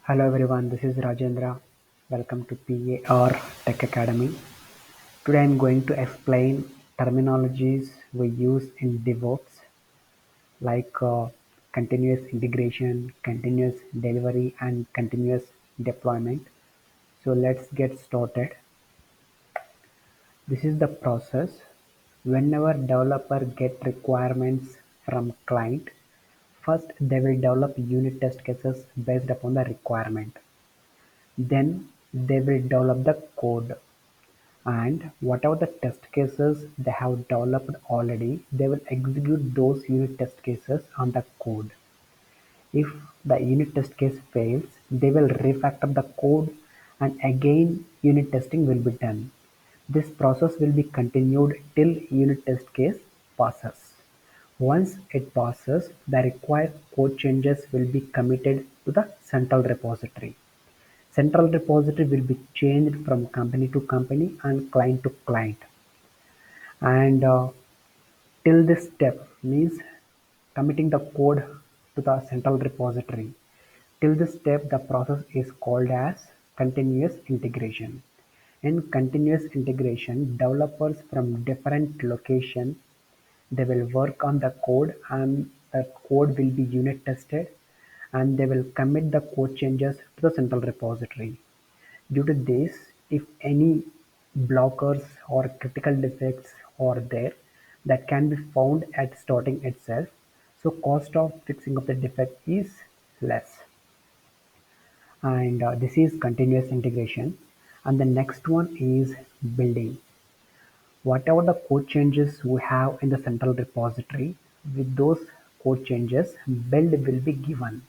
Hello everyone, this is Rajendra. Welcome to PAR Tech Academy. Today I'm going to explain terminologies we use in DevOps like continuous integration, continuous delivery, and continuous deployment. So let's get started. This is the process. Whenever developer get requirements from client, first they will develop unit test cases based upon the requirement. Then they will develop the code, and whatever the test cases they have developed already, they will execute those unit test cases on the code. If the unit test case fails, they will refactor the code and again unit testing will be done. This process will be continued till unit test case passes. Once it passes, the required code changes will be committed to the central repository. Central repository will be changed from company to company and client to client. And till this step means committing the code to the central repository. Till this step, the process is called as continuous integration. In continuous integration, developers from different locations they will work on the code, and the code will be unit tested, and they will commit the code changes to the central repository. Due to this, if any blockers or critical defects are there, that can be found at starting itself, so cost of fixing of the defect is less. And this is continuous integration. And the next one is building. Whatever the code changes we have in the central repository, with those code changes, build will be given,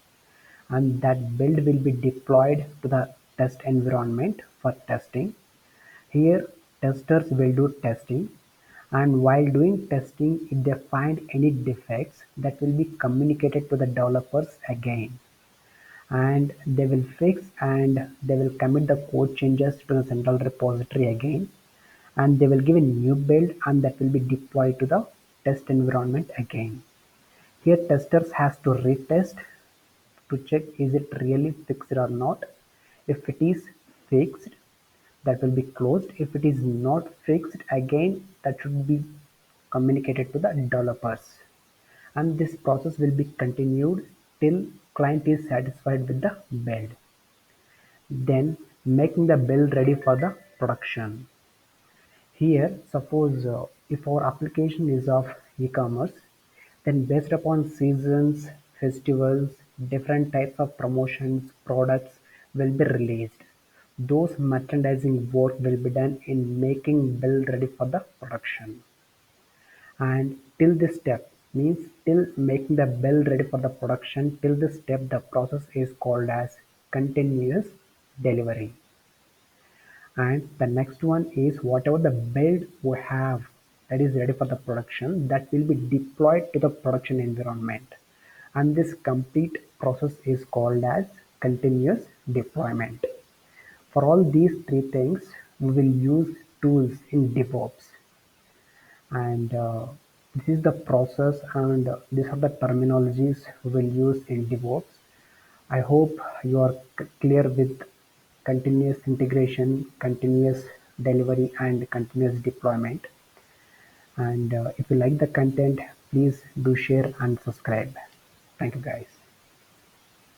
and that build will be deployed to the test environment for testing. Here, testers will do testing, and while doing testing, if they find any defects, that will be communicated to the developers again, and they will fix and they will commit the code changes to the central repository again, and they will give a new build and that will be deployed to the test environment again. Here testers has to retest to check is it really fixed or not. If it is fixed, that will be closed. If it is not fixed, again that should be communicated to the developers, and this process will be continued till client is satisfied with the build. Then making the build ready for the production. Here, suppose if our application is of e-commerce, then based upon seasons, festivals, different types of promotions, products will be released. Those merchandising work will be done in making build ready for the production. And till this step means till making the build ready for the production, till this step the process is called as continuous delivery. And the next one is whatever the build we have that is ready for the production, that will be deployed to the production environment, and this complete process is called as continuous deployment. For all these three things we will use tools in DevOps, and this is the process, and these are the terminologies we will use in DevOps. I hope you are clear with continuous integration, continuous delivery, and continuous deployment. And if you like the content, please do share and subscribe. Thank you, guys.